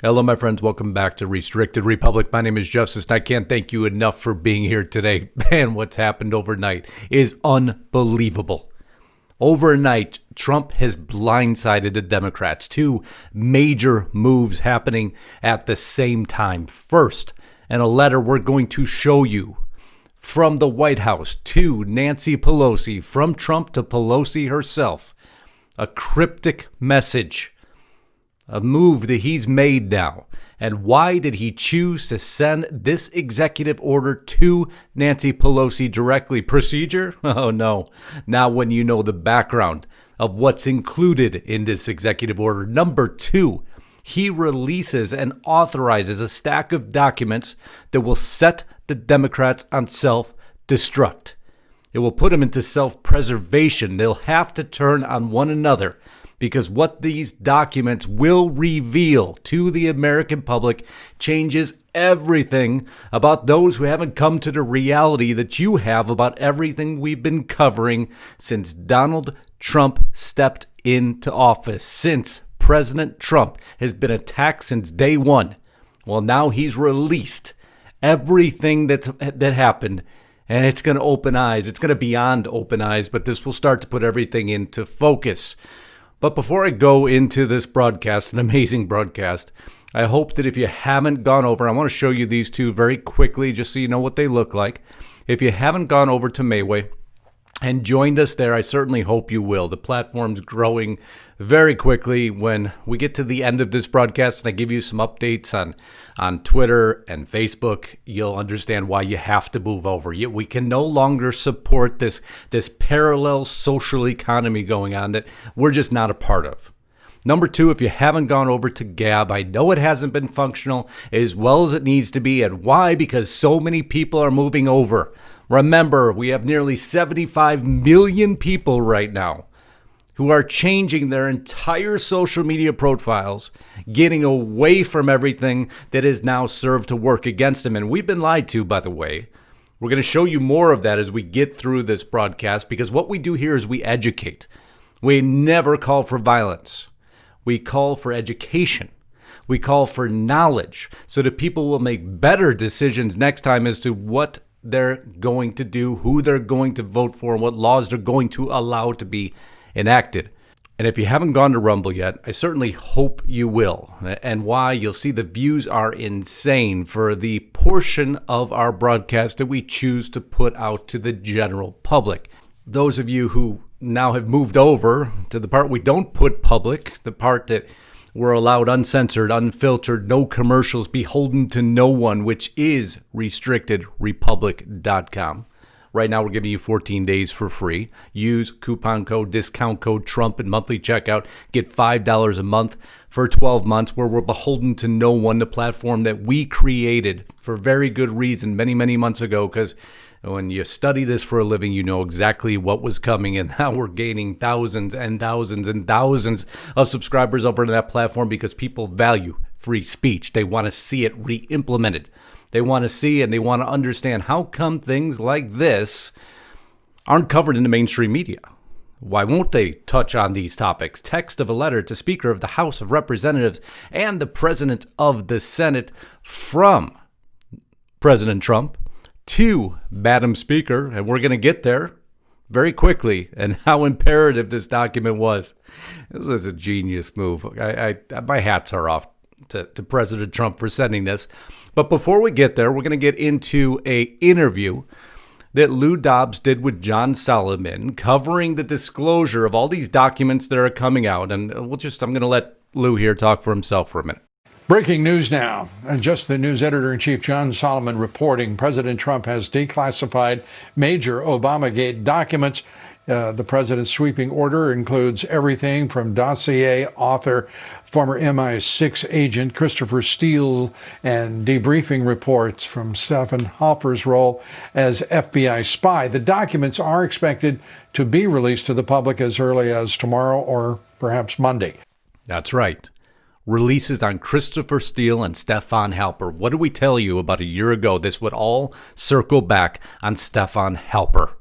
Hello, my friends. Welcome back to Restricted Republic. My name is Justus, and I can't thank you enough for being here today. Man, what's happened overnight is unbelievable. Overnight, Trump has blindsided the Democrats. Two major moves happening at the same time. First, in a letter we're going to show you from the White House to Nancy Pelosi, from Trump to Pelosi herself, a cryptic message. A move that he's made now. And why did he choose to send this executive order to Nancy Pelosi directly? Procedure? Oh no. Now when you know the background of what's included in this executive order. Number two, he releases and authorizes a stack of documents that will set the Democrats on self-destruct. It will put them into self-preservation. They'll have to turn on one another. Because what these documents will reveal to the American public changes everything about those who haven't come to the reality that you have about everything we've been covering since Donald Trump stepped into office, since President Trump has been attacked since day one. Well, now he's released everything that happened, and it's going to open eyes. It's going to beyond open eyes, but this will start to put everything into focus. But before I go into this broadcast, an amazing broadcast, I hope that if you haven't gone over, I want to show you these two very quickly just so you know what they look like. If you haven't gone over to Mayway and joined us there, I certainly hope you will. The platform's growing very quickly. When we get to the end of this broadcast and I give you some updates on Twitter and Facebook, you'll understand why you have to move over. We can no longer support this parallel social economy going on that we're just not a part of. Number two, if you haven't gone over to Gab, I know it hasn't been functional as well as it needs to be. And why? Because so many people are moving over. Remember, we have nearly 75 million people right now who are changing their entire social media profiles, getting away from everything that is now served to work against them. And we've been lied to, by the way. We're going to show you more of that as we get through this broadcast, because what we do here is we educate. We never call for violence. We call for education. We call for knowledge so that people will make better decisions next time as to what they're going to do, who they're going to vote for, and what laws they're going to allow to be enacted. And if you haven't gone to Rumble yet, I certainly hope you will. And why? You'll see the views are insane for the portion of our broadcast that we choose to put out to the general public. Those of you who now have moved over to the part we don't put public, the part that we're allowed uncensored, unfiltered, no commercials, beholden to no one, which is restrictedrepublic.com. Right now, we're giving you 14 days for free. Use coupon code, discount code Trump at monthly checkout. Get $5 a month for 12 months, where we're beholden to no one, the platform that we created for very good reason many, many months ago, because when you study this for a living, you know exactly what was coming, and now we're gaining thousands and thousands and thousands of subscribers over to that platform because people value free speech. They want to see it re-implemented. They want to see and they want to understand how come things like this aren't covered in the mainstream media. Why won't they touch on these topics? Text of a letter to Speaker of the House of Representatives and the President of the Senate from President Trump to Madam Speaker, and we're going to get there very quickly, and how imperative this document was. This is a genius move. My hats are off to President Trump for sending this. But before we get there, we're going to get into a interview that Lou Dobbs did with John Solomon, covering the disclosure of all these documents that are coming out. And I'm going to let Lou here talk for himself for a minute. Breaking news now. Just the news editor-in-chief John Solomon reporting President Trump has declassified major Obamagate documents. The president's sweeping order includes everything from dossier author, former MI6 agent Christopher Steele, and debriefing reports from Stephen Halper's role as FBI spy. The documents are expected to be released to the public as early as tomorrow or perhaps Monday. That's right. Releases on Christopher Steele and Stefan Halper. What did we tell you about a year ago? This would all circle back on Stefan Halper.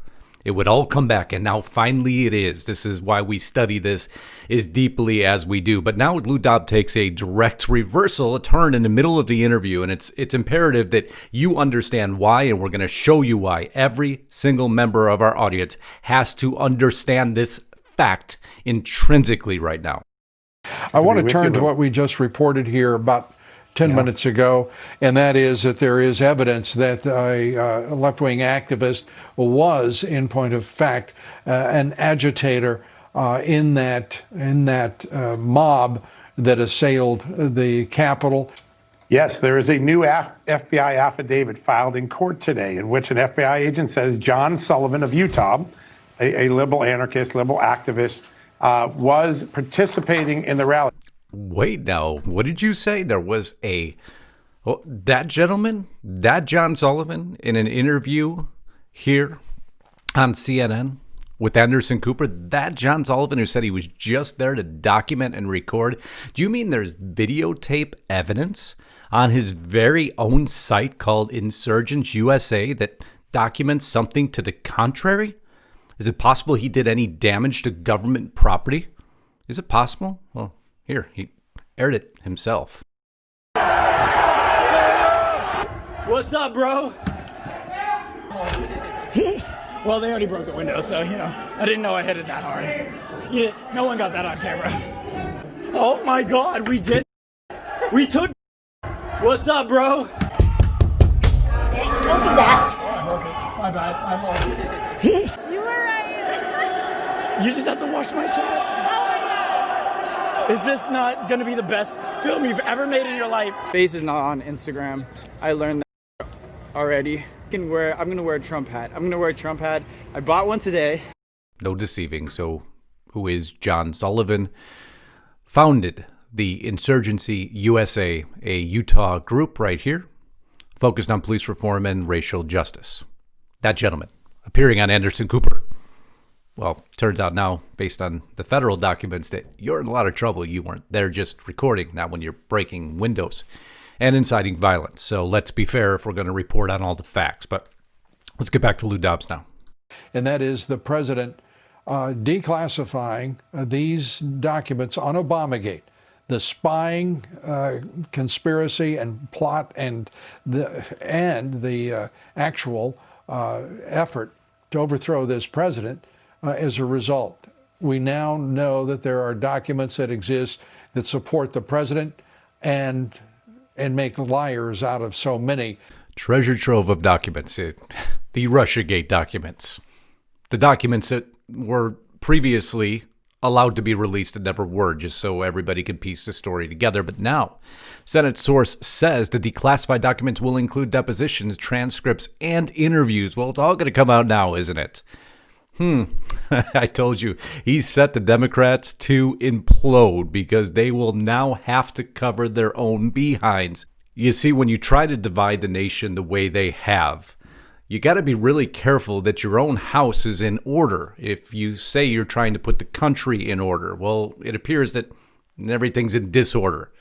It would all come back, and now finally it is. This is why we study this as deeply as we do. But now Lou Dobbs takes a direct reversal, a turn in the middle of the interview, and it's imperative that you understand why, and we're going to show you why. Every single member of our audience has to understand this fact intrinsically right now. I want to turn to what we just reported here about 10 minutes ago, and that is that there is evidence that a left-wing activist was, in point of fact, an agitator in that mob that assailed the Capitol. Yes, there is a new FBI affidavit filed in court today in which an FBI agent says John Sullivan of Utah, a liberal anarchist, liberal activist, was participating in the rally. Wait, now, what did you say? There was that gentleman, that John Sullivan, in an interview here on CNN with Anderson Cooper, that John Sullivan who said he was just there to document and record. Do you mean there's videotape evidence on his very own site called Insurgents USA that documents something to the contrary? Is it possible he did any damage to government property? Is it possible? Well, here, he aired it himself. What's up, bro? Well, they already broke the window, so, I didn't know I hit it that hard. No one got that on camera. Oh my God, we did. We took. What's up, bro? Don't do that. Oh, I'm okay. My bad. I'm okay. You were right. You just have to watch my chat. Is this not going to be the best film you've ever made in your life? Face is not on Instagram. I learned that already. I'm going to wear a Trump hat. I bought one today. No deceiving. So, who is John Sullivan? Founded the Insurgency USA, a Utah group right here, focused on police reform and racial justice. That gentleman, appearing on Anderson Cooper. Well, turns out now, based on the federal documents, that you're in a lot of trouble. You weren't there just recording, not when you're breaking windows and inciting violence. So let's be fair if we're going to report on all the facts. But let's get back to Lou Dobbs now. And that is the president declassifying these documents on Obamagate, the spying conspiracy and plot and the actual effort to overthrow this president. As a result, we now know that there are documents that exist that support the president and make liars out of so many. Treasure trove of documents. The Russiagate documents. The documents that were previously allowed to be released and never were, just so everybody could piece the story together. But now, Senate source says the declassified documents will include depositions, transcripts, and interviews. Well, it's all going to come out now, isn't it? I told you, he set the Democrats to implode because they will now have to cover their own behinds. You see, when you try to divide the nation the way they have, you got to be really careful that your own house is in order. If you say you're trying to put the country in order, well, it appears that everything's in disorder,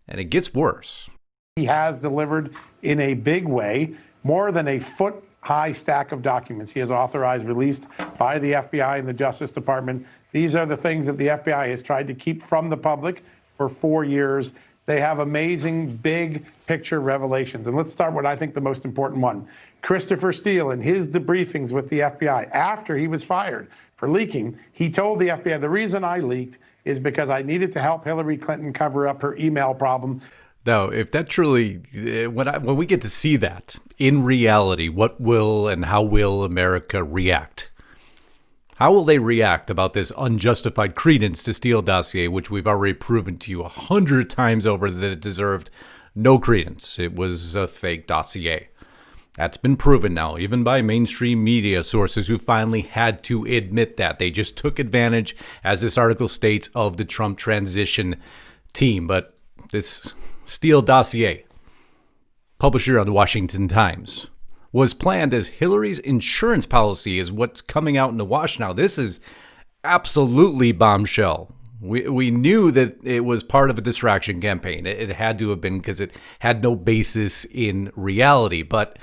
and it gets worse. He has delivered in a big way more than a foot-high stack of documents he has authorized released by the FBI and the Justice Department. These are the things that the FBI has tried to keep from the public for 4 years. They have amazing big picture revelations. And let's start with, I think, the most important one. Christopher Steele, in his debriefings with the FBI after he was fired for leaking, he told the FBI, the reason I leaked is because I needed to help Hillary Clinton cover up her email problem. Now, if that truly, when we get to see that in reality, what will and how will America react? How will they react about this unjustified credence to Steele dossier, which we've already proven to you 100 times over that it deserved no credence? It was a fake dossier. That's been proven now, even by mainstream media sources who finally had to admit that. They just took advantage, as this article states, of the Trump transition team. But this Steele dossier, publisher on the Washington Times, was planned as Hillary's insurance policy, is what's coming out in the wash now. This is absolutely bombshell. We knew that it was part of a distraction campaign. It had to have been, because it had no basis in reality. But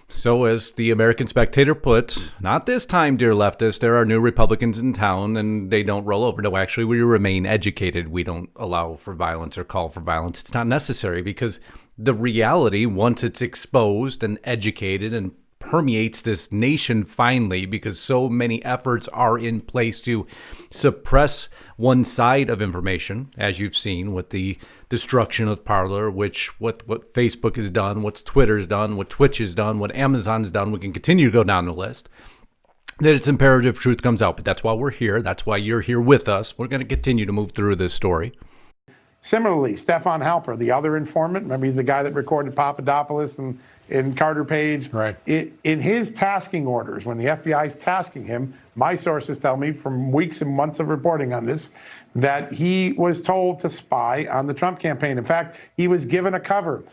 So as the American Spectator put, not this time, dear leftists, there are new Republicans in town and they don't roll over. No, actually, we remain educated. We don't allow for violence or call for violence. It's not necessary because the reality, once it's exposed and educated and permeates this nation finally, because so many efforts are in place to suppress one side of information, as you've seen with the destruction of Parler, which what Facebook has done, what Twitter has done, what Twitch has done, what Amazon's done. We can continue to go down the list. That it's imperative truth comes out. But that's why we're here. That's why you're here with us. We're going to continue to move through this story. Similarly, Stefan Halper, the other informant, remember he's the guy that recorded Papadopoulos and Carter Page. Right. In his tasking orders, when the FBI is tasking him, my sources tell me from weeks and months of reporting on this, that he was told to spy on the Trump campaign. In fact, he was given a cover.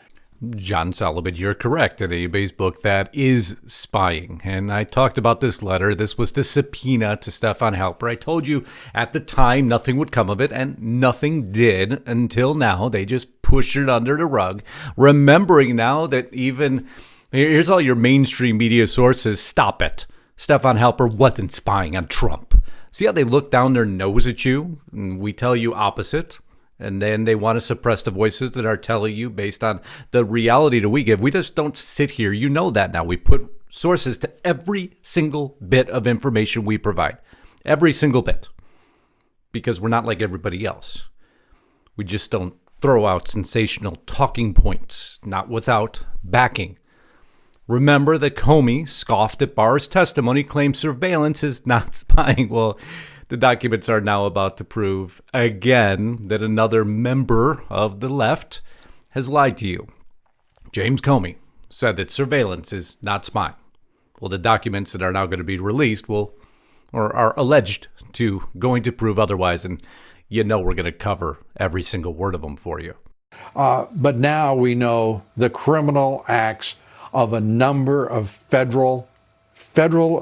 John Sullivan, you're correct. In anybody's book, that is spying. And I talked about this letter. This was the subpoena to Stefan Halper. I told you at the time nothing would come of it, and nothing did until now. They just pushed it under the rug, remembering now that even, here's all your mainstream media sources, stop it. Stefan Halper wasn't spying on Trump. See how they look down their nose at you? And we tell you opposite. And then they want to suppress the voices that are telling you based on the reality that we give. We just don't sit here. You know that now. We put sources to every single bit of information we provide. Every single bit. Because we're not like everybody else. We just don't throw out sensational talking points, not without backing. Remember that Comey scoffed at Barr's testimony, claimed surveillance is not spying. Well, the documents are now about to prove again that another member of the left has lied to you. James Comey said that surveillance is not spying. Well, the documents that are now going to be released are alleged to going to prove otherwise, and you know we're going to cover every single word of them for you. But now we know the criminal acts of a number of federal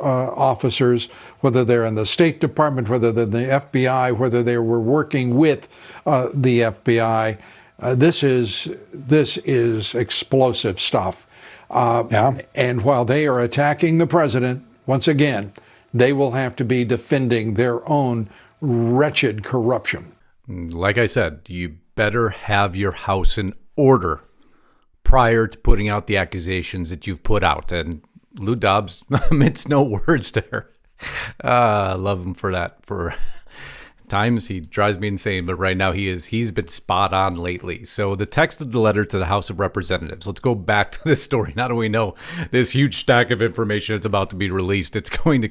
officers, whether they're in the State Department, whether they're in the FBI, whether they were working with the FBI. This is explosive stuff. And while they are attacking the president, once again, they will have to be defending their own wretched corruption. Like I said, you better have your house in order prior to putting out the accusations that you've put out. And Lou Dobbs mints no words there. I love him for that. For times he drives me insane, but right now he's been spot on lately. So the text of the letter to the House of Representatives. Let's go back to this story. Now that we know this huge stack of information that's about to be released, it's going to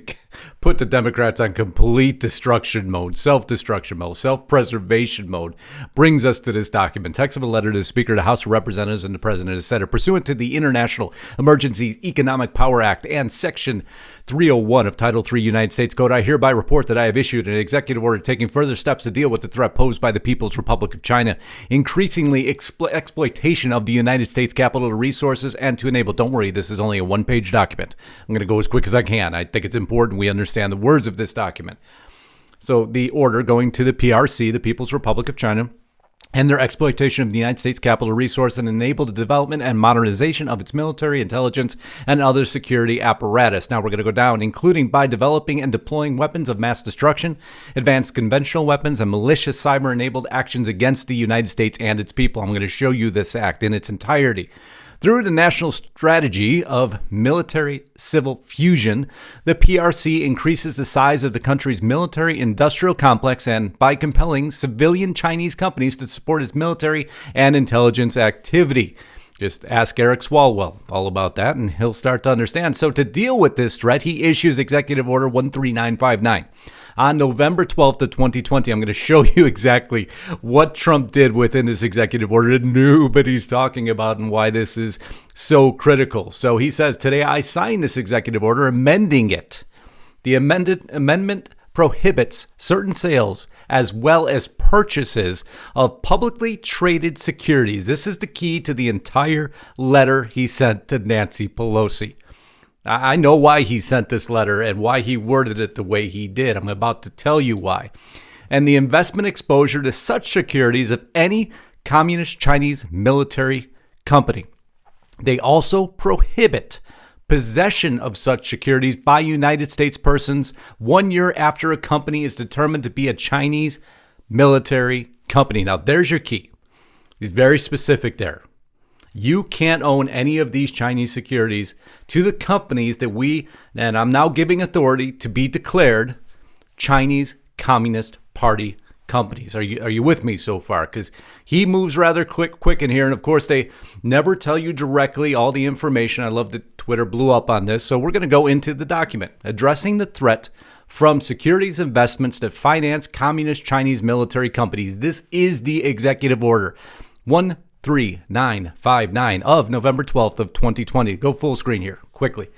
put the Democrats on complete destruction mode, self-destruction mode, self-preservation mode. Brings us to this document. Text of a letter to the Speaker of the House of Representatives and the President is said, pursuant to the International Emergency Economic Power Act and Section 301 of Title III United States Code, I hereby report that I have issued an executive order taking further steps to deal with the threat posed by the People's Republic of China, increasingly exploitation of the United States capital resources, and to enable, don't worry, this is only a one-page document. I'm going to go as quick as I can. I think it's important we understand the words of this document. So the order going to the PRC, the People's Republic of China, and their exploitation of the United States capital resource and enable the development and modernization of its military, intelligence, and other security apparatus. Now we're going to go down, including by developing and deploying weapons of mass destruction, advanced conventional weapons, and malicious cyber-enabled actions against the United States and its people. I'm going to show you this act in its entirety. Through the national strategy of military-civil fusion, the PRC increases the size of the country's military-industrial complex and by compelling civilian Chinese companies to support its military and intelligence activity. Just ask Eric Swalwell all about that, and he'll start to understand. So to deal with this threat, he issues Executive Order 13959. On November 12th of 2020, I'm going to show you exactly what Trump did within this executive order that nobody's talking about and why this is so critical. So he says, today I sign this executive order amending it. The amendment prohibits certain sales as well as purchases of publicly traded securities. This is the key to the entire letter he sent to Nancy Pelosi. I know why he sent this letter and why he worded it the way he did. I'm about to tell you why. And the investment exposure to such securities of any communist Chinese military company. They also prohibit possession of such securities by United States persons 1 year after a company is determined to be a Chinese military company. Now, there's your key. He's very specific there. You can't own any of these Chinese securities to the companies that and I'm now giving authority to be declared Chinese Communist Party companies. Are you with me so far? Because he moves rather quick in here. And of course, they never tell you directly all the information. I love that Twitter blew up on this. So we're going to go into the document addressing the threat from securities investments that finance communist Chinese military companies. This is the executive order 13959 of November 12th of 2020. Go full screen here quickly.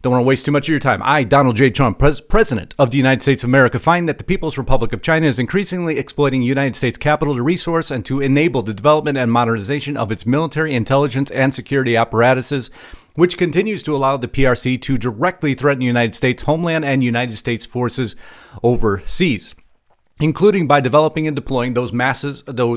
Don't want to waste too much of your time. I, Donald J. Trump, President of the United States of America, find that the People's Republic of China is increasingly exploiting United States capital to resource and to enable the development and modernization of its military intelligence and security apparatuses, which continues to allow the PRC to directly threaten the United States homeland and United States forces overseas, including by developing and deploying those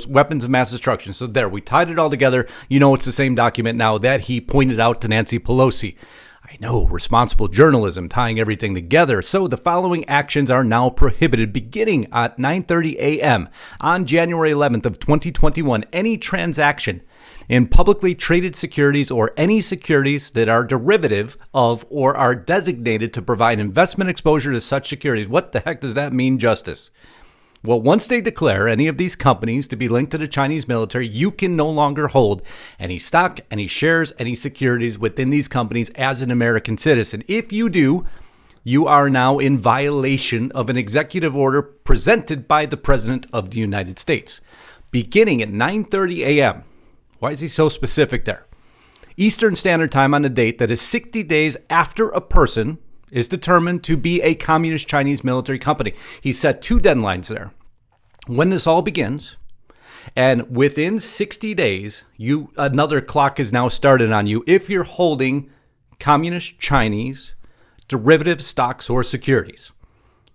weapons of mass destruction. So there, we tied it all together. You know, it's the same document now that he pointed out to Nancy Pelosi. I know, responsible journalism, tying everything together. So the following actions are now prohibited beginning at 9:30 a.m. on January 11th of 2021. Any transaction in publicly traded securities or any securities that are derivative of or are designated to provide investment exposure to such securities. What the heck does that mean, Justice? Well, once they declare any of these companies to be linked to the Chinese military, you can no longer hold any stock, any shares, any securities within these companies as an American citizen. If you do, you are now in violation of an executive order presented by the President of the United States. Beginning at 9:30 a.m. Why is he so specific there? Eastern Standard Time on the date that is 60 days after a person is determined to be a communist Chinese military company. He set two deadlines there. When this all begins, and within 60 days, another clock is now started on you if you're holding communist Chinese derivative stocks or securities.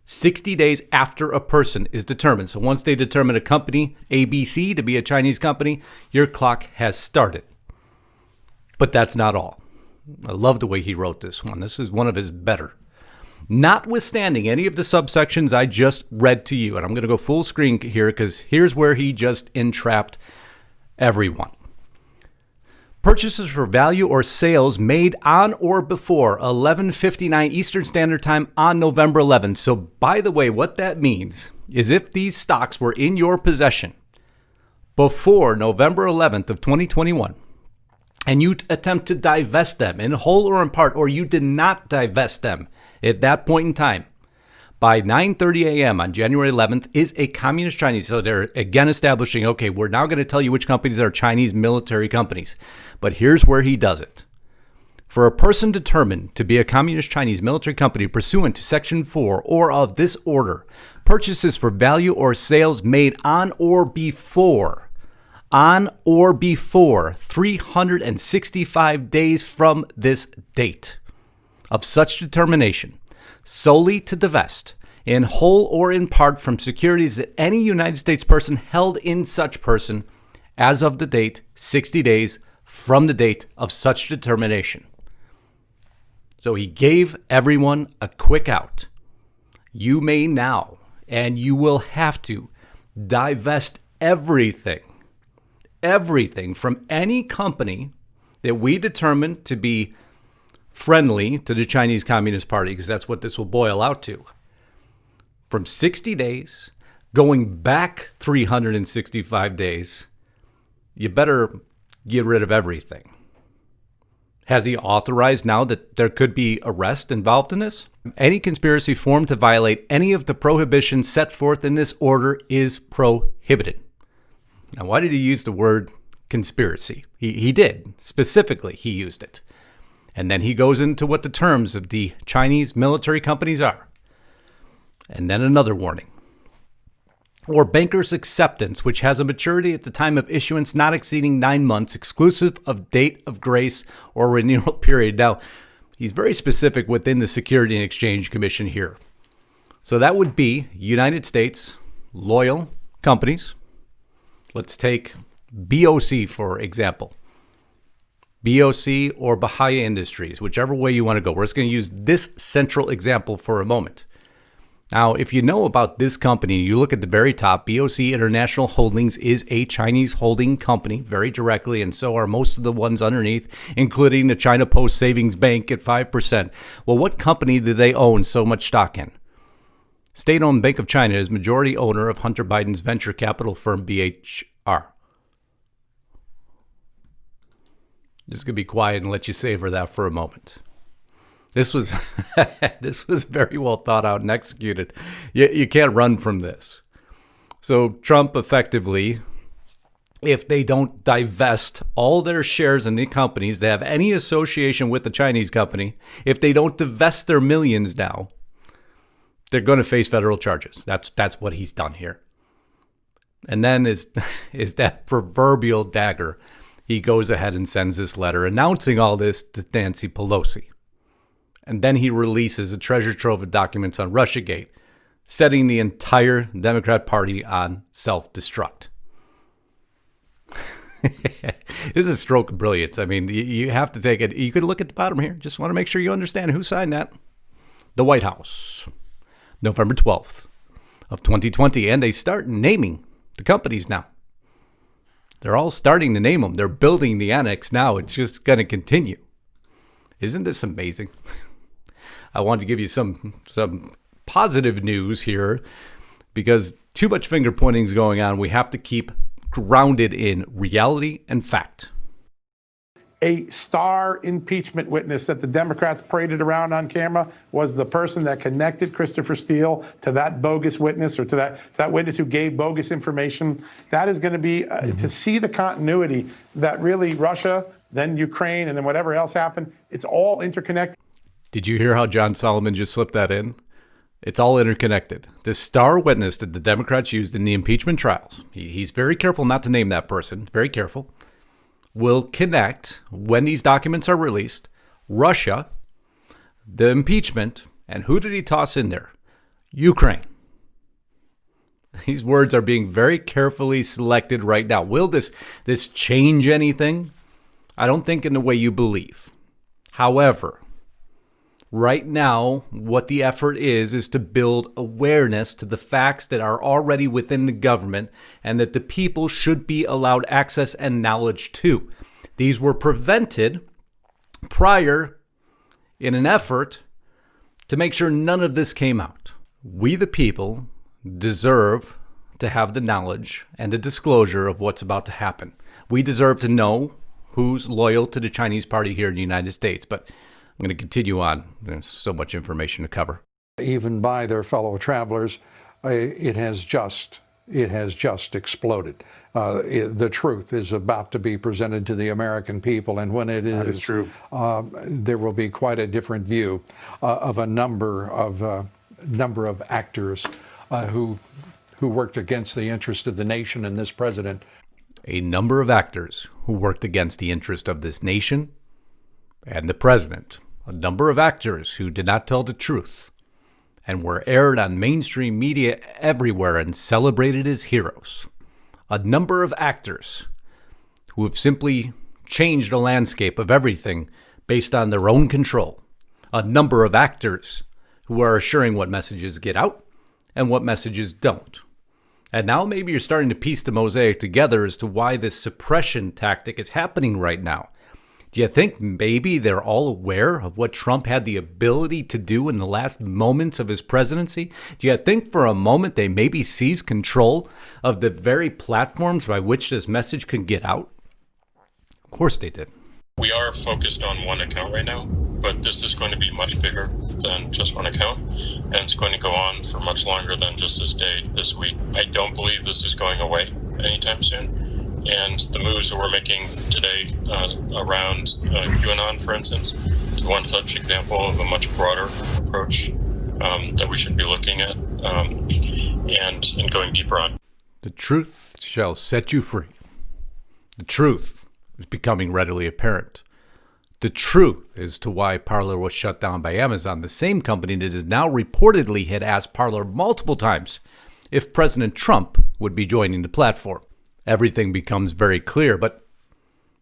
60 days after a person is determined. So once they determine a company, ABC, to be a Chinese company, your clock has started. But that's not all. I love the way he wrote this one. This is one of his better. Notwithstanding any of the subsections I just read to you, and I'm going to go full screen here because here's where he just entrapped everyone. Purchases for value or sales made on or before 11:59 Eastern Standard Time on November 11th. So, by the way, what that means is if these stocks were in your possession before November 11th of 2021, and you attempt to divest them in whole or in part, or you did not divest them at that point in time, by 9:30 a.m. on January 11th is a communist Chinese. So they're again establishing, okay, we're now going to tell you which companies are Chinese military companies. But here's where he does it. For a person determined to be a communist Chinese military company pursuant to Section 4 or of this order, purchases for value or sales made on or before 365 days from this date of such determination, solely to divest in whole or in part from securities that any United States person held in such person as of the date 60 days from the date of such determination. So he gave everyone a quick out. You may now, and you will have to, divest everything from any company that we determine to be friendly to the Chinese Communist Party, because that's what this will boil out to. From 60 days, going back 365 days, you better get rid of everything. Has he authorized now that there could be arrest involved in this? Any conspiracy formed to violate any of the prohibitions set forth in this order is prohibited. Now, why did he use the word conspiracy? He did. Specifically, he used it. And then he goes into what the terms of the Chinese military companies are. And then another warning. Or banker's acceptance, which has a maturity at the time of issuance not exceeding 9 months, exclusive of date of grace or renewal period. Now, he's very specific within the Security and Exchange Commission here. So that would be United States loyal companies. Let's take BOC, for example. BOC, or Bahia Industries, whichever way you want to go. We're just going to use this central example for a moment. Now, if you know about this company, you look at the very top, BOC International Holdings is a Chinese holding company very directly, and so are most of the ones underneath, including the China Post Savings Bank at 5%. Well, what company do they own so much stock in? State-owned Bank of China is majority owner of Hunter Biden's venture capital firm BHR. Just going to be quiet and let you savor that for a moment. This was this was very well thought out and executed. You can't run from this. So Trump effectively, if they don't divest all their shares in the companies that have any association with the Chinese company, if they don't divest their millions now, they're going to face federal charges. That's what he's done here. And then is that proverbial dagger. He goes ahead and sends this letter announcing all this to Nancy Pelosi. And then he releases a treasure trove of documents on Russiagate, setting the entire Democrat Party on self-destruct. This is a stroke of brilliance. I mean, you have to take it. You could look at the bottom here. Just want to make sure you understand who signed that. The White House, November 12th of 2020. And they start naming the companies now. They're all starting to name them. They're building the annex now. It's just going to continue. Isn't this amazing? I wanted to give you some positive news here because too much finger pointing is going on. We have to keep grounded in reality and fact. A star impeachment witness that the Democrats paraded around on camera was the person that connected Christopher Steele to that bogus witness or to that witness who gave bogus information. That is going to be to see the continuity that really Russia, then Ukraine, and then whatever else happened. It's all interconnected. Did you hear how John Solomon just slipped that in? It's all interconnected. This star witness that the Democrats used in the impeachment trials, he's very careful not to name that person, very careful, will connect, when these documents are released, Russia, the impeachment, and who did he toss in there? Ukraine. These words are being very carefully selected right now. Will this change anything? I don't think in the way you believe. However, right now, what the effort is to build awareness to the facts that are already within the government and that the people should be allowed access and knowledge to. These were prevented prior in an effort to make sure none of this came out. We, the people, deserve to have the knowledge and the disclosure of what's about to happen. We deserve to know who's loyal to the Chinese party here in the United States. But I'm going to continue on. There's so much information to cover. Even by their fellow travelers, it has just exploded. The truth is about to be presented to the American people, and when it is, that is true. There will be quite a different view of a number of actors who worked against the interest of the nation and this president. A number of actors who worked against the interest of this nation and the president. A number of actors who did not tell the truth and were aired on mainstream media everywhere and celebrated as heroes. A number of actors who have simply changed the landscape of everything based on their own control. A number of actors who are assuring what messages get out and what messages don't. And now maybe you're starting to piece the mosaic together as to why this suppression tactic is happening right now. Do you think maybe they're all aware of what Trump had the ability to do in the last moments of his presidency? Do you think for a moment they maybe seized control of the very platforms by which this message can get out? Of course they did. We are focused on one account right now, but this is going to be much bigger than just one account, and it's going to go on for much longer than just this day, this week. I don't believe this is going away anytime soon, and the moves that we're making today around QAnon, for instance, is one such example of a much broader approach that we should be looking at and going deeper on. The truth shall set you free. The truth is becoming readily apparent. The truth as to why Parler was shut down by Amazon, the same company that is now reportedly had asked Parler multiple times if President Trump would be joining the platform. Everything becomes very clear, but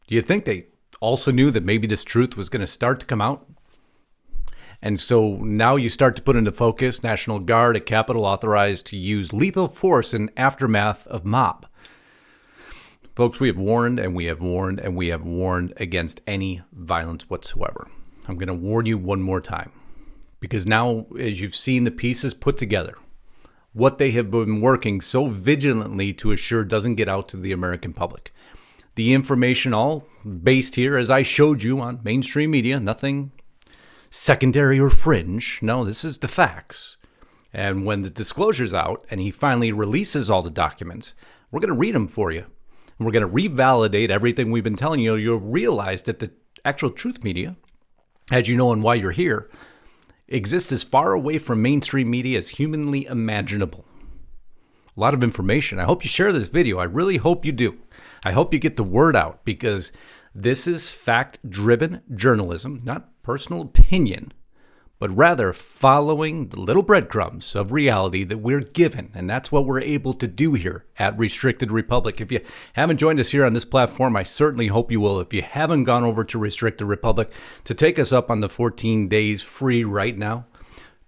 do you think they also knew that maybe this truth was going to start to come out. And so now you start to put into focus National Guard at Capitol authorized to use lethal force in aftermath of mob. Folks, we have warned and we have warned and we have warned against any violence whatsoever. I'm going to warn you one more time, because now, as you've seen the pieces put together, what they have been working so vigilantly to assure doesn't get out to the American public. The information all based here, as I showed you, on mainstream media, nothing secondary or fringe. No, this is the facts. And when the disclosure's out and he finally releases all the documents, we're going to read them for you. And we're going to revalidate everything we've been telling you. You'll realize that the actual truth media, as you know and why you're here, exists as far away from mainstream media as humanly imaginable. A lot of information. I hope you share this video. I really hope you do. I hope you get the word out, because this is fact-driven journalism, not personal opinion, but rather following the little breadcrumbs of reality that we're given. And that's what we're able to do here at Restricted Republic. If you haven't joined us here on this platform, I certainly hope you will. If you haven't gone over to Restricted Republic to take us up on the 14 days free right now,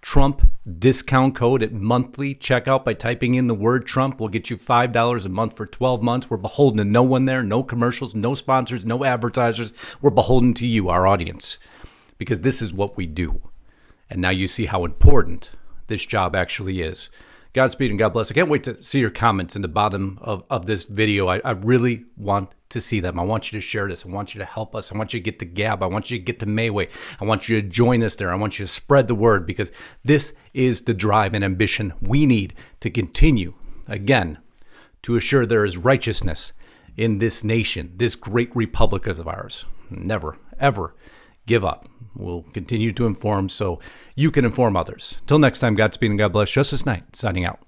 Trump discount code at monthly checkout by typing in the word Trump will get you $5 a month for 12 months. We're beholden to no one there, no commercials, no sponsors, no advertisers. We're beholden to you, our audience, because this is what we do. And now you see how important this job actually is. Godspeed and God bless. I can't wait to see your comments in the bottom of this video. I really want to see them. I want you to share this. I want you to help us. I want you to get to Gab. I want you to get to Mayway. I want you to join us there. I want you to spread the word, because this is the drive and ambition we need to continue, again, to assure there is righteousness in this nation, this great republic of ours. Never, ever give up. We'll continue to inform so you can inform others. Till next time, Godspeed and God bless. Justus Knight, signing out.